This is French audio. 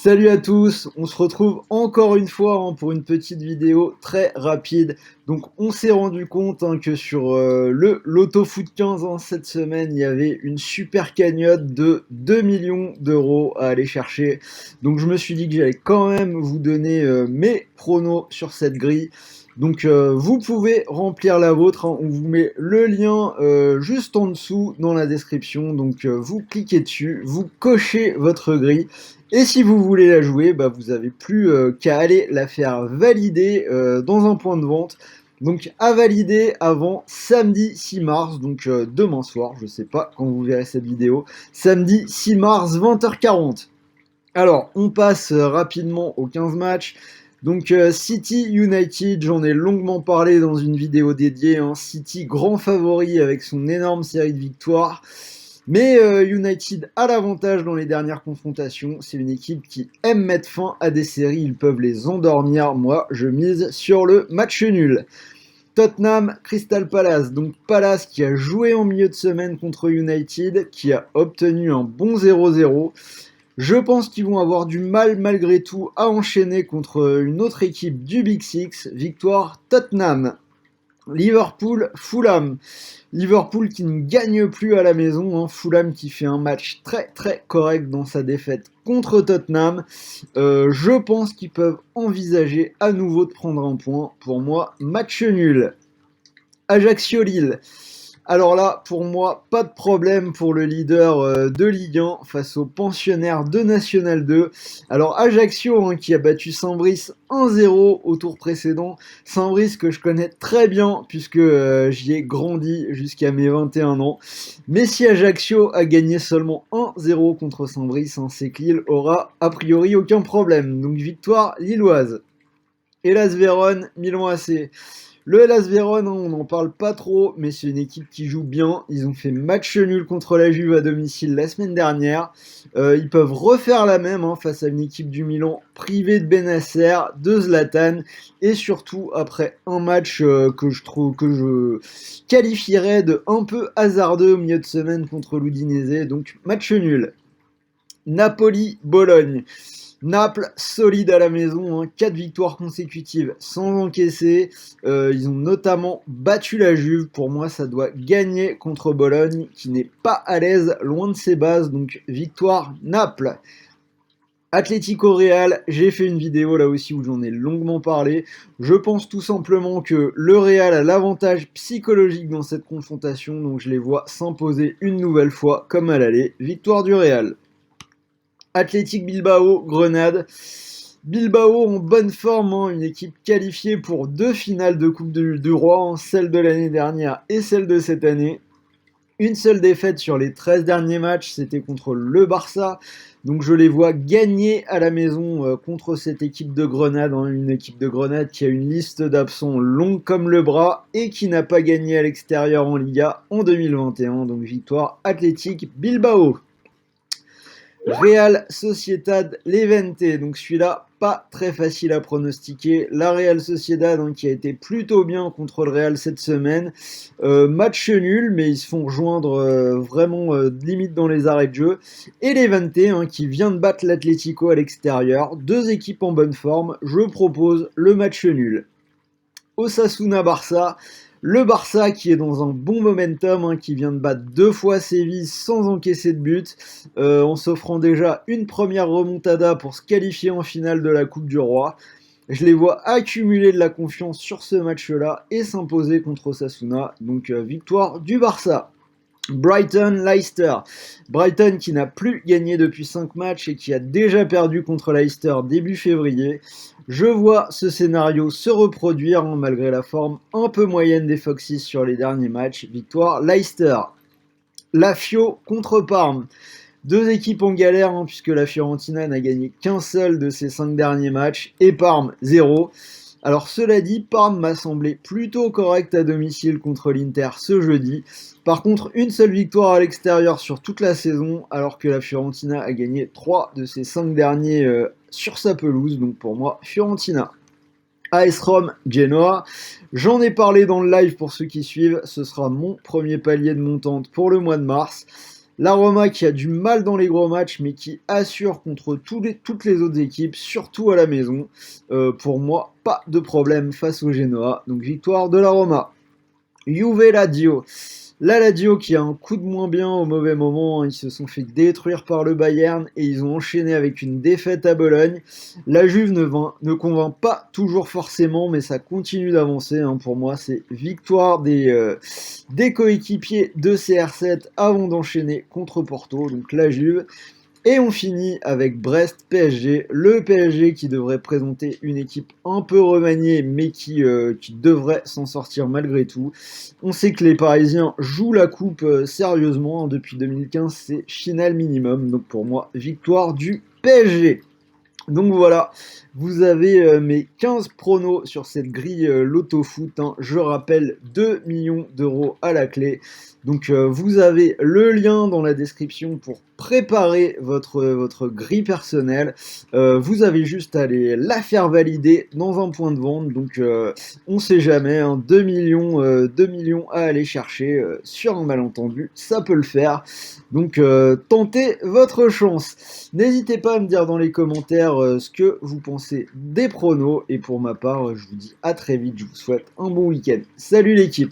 Salut à tous, on se retrouve encore une fois pour une petite vidéo très rapide. Donc on s'est rendu compte que sur le Loto Foot 15 cette semaine, il y avait une super cagnotte de 2 millions d'euros à aller chercher. Donc je me suis dit que j'allais quand même vous donner mes pronos sur cette grille. Donc vous pouvez remplir la vôtre, on vous met le lien juste en dessous dans la description. Donc vous cliquez dessus, vous cochez votre grille. Et si vous voulez la jouer, vous avez plus qu'à aller la faire valider dans un point de vente. Donc à valider avant samedi 6 mars, donc demain soir, je sais pas quand vous verrez cette vidéo, samedi 6 mars 20h40. Alors on passe rapidement aux 15 matchs. Donc City United, j'en ai longuement parlé dans une vidéo dédiée. City grand favori avec son énorme série de victoires. Mais United a l'avantage dans les dernières confrontations. C'est une équipe qui aime mettre fin à des séries. Ils peuvent les endormir. Moi, je mise sur le match nul. Tottenham, Crystal Palace. Donc Palace qui a joué en milieu de semaine contre United, qui a obtenu un bon 0-0. Je pense qu'ils vont avoir du mal malgré tout à enchaîner contre une autre équipe du Big Six. Victoire Tottenham. Liverpool, Fulham. Liverpool qui ne gagne plus à la maison, Fulham qui fait un match très très correct dans sa défaite contre Tottenham. Je pense qu'ils peuvent envisager à nouveau de prendre un point. Pour moi, match nul. Ajaccio-Lille. Alors là, pour moi, pas de problème pour le leader de Ligue 1 face aux pensionnaires de National 2. Alors Ajaccio qui a battu Saint-Brice 1-0 au tour précédent. Saint-Brice que je connais très bien puisque j'y ai grandi jusqu'à mes 21 ans. Mais si Ajaccio a gagné seulement 1-0 contre Saint-Brice, c'est que Lille aura a priori aucun problème. Donc victoire lilloise. Hellas Vérone, Milan AC. Le Hellas Vérone, on n'en parle pas trop, mais c'est une équipe qui joue bien. Ils ont fait match nul contre la Juve à domicile la semaine dernière. Ils peuvent refaire la même face à une équipe du Milan privée de Benasser, de Zlatan, et surtout après un match que je qualifierais de un peu hasardeux au milieu de semaine contre l'Udinese. Donc match nul. Napoli-Bologne. Naples, solide à la maison, 4 victoires consécutives sans encaisser. Ils ont notamment battu la Juve. Pour moi, ça doit gagner contre Bologne, qui n'est pas à l'aise, loin de ses bases. Donc, victoire Naples. Atlético Real, j'ai fait une vidéo là aussi où j'en ai longuement parlé. Je pense tout simplement que le Real a l'avantage psychologique dans cette confrontation, donc je les vois s'imposer une nouvelle fois comme à l'aller. Victoire du Real. Athletic Bilbao, Grenade. Bilbao en bonne forme, une équipe qualifiée pour 2 finales de Coupe du Roi, celle de l'année dernière et celle de cette année. Une seule défaite sur les 13 derniers matchs, c'était contre le Barça. Donc je les vois gagner à la maison contre cette équipe de Grenade, une équipe de Grenade qui a une liste d'absents longue comme le bras et qui n'a pas gagné à l'extérieur en Liga en 2021. Donc victoire Athletic Bilbao. Real Sociedad Levante, donc celui-là pas très facile à pronostiquer. La Real Sociedad qui a été plutôt bien contre le Real cette semaine. Match nul, mais ils se font rejoindre vraiment limite dans les arrêts de jeu. Et Levante qui vient de battre l'Atlético à l'extérieur. Deux équipes en bonne forme. Je propose le match nul. Osasuna-Barça. Le Barça qui est dans un bon momentum, qui vient de battre 2 fois Séville sans encaisser de but, en s'offrant déjà une première remontada pour se qualifier en finale de la Coupe du Roi. Je les vois accumuler de la confiance sur ce match-là et s'imposer contre Osasuna. Donc victoire du Barça. Brighton-Leicester. Brighton qui n'a plus gagné depuis 5 matchs et qui a déjà perdu contre Leicester début février. Je vois ce scénario se reproduire malgré la forme un peu moyenne des Foxes sur les derniers matchs. Victoire Leicester. Lazio contre Parme. Deux équipes en galère puisque la Fiorentina n'a gagné qu'un seul de ses 5 derniers matchs et Parme 0. Alors cela dit, Parme m'a semblé plutôt correct à domicile contre l'Inter ce jeudi. Par contre, une seule victoire à l'extérieur sur toute la saison, alors que la Fiorentina a gagné 3 de ses 5 derniers sur sa pelouse. Donc pour moi, Fiorentina. AS Rome, Genoa. J'en ai parlé dans le live pour ceux qui suivent. Ce sera mon premier palier de montante pour le mois de mars. La Roma qui a du mal dans les gros matchs, mais qui assure contre toutes les autres équipes, surtout à la maison. Pour moi, pas de problème face au Genoa. Donc victoire de la Roma. Juve Lazio. La Lazio qui a un coup de moins bien au mauvais moment, ils se sont fait détruire par le Bayern et ils ont enchaîné avec une défaite à Bologne. La Juve ne convainc pas toujours forcément, mais ça continue d'avancer. Pour moi, c'est victoire des coéquipiers de CR7 avant d'enchaîner contre Porto, donc la Juve. Et on finit avec Brest-PSG, le PSG qui devrait présenter une équipe un peu remaniée, mais qui devrait s'en sortir malgré tout. On sait que les Parisiens jouent la coupe sérieusement, depuis 2015, c'est final minimum. Donc pour moi, victoire du PSG. Donc voilà, vous avez mes 15 pronos sur cette grille Loto Foot. Je rappelle 2 millions d'euros à la clé. Donc vous avez le lien dans la description pour préparer votre grille personnelle. Vous avez juste à aller la faire valider dans un point de vente. Donc on sait jamais, 2 millions à aller chercher sur un malentendu, ça peut le faire. Donc tentez votre chance. N'hésitez pas à me dire dans les commentaires ce que vous pensez des pronos. Et pour ma part, je vous dis à très vite. Je vous souhaite un bon week-end. Salut l'équipe!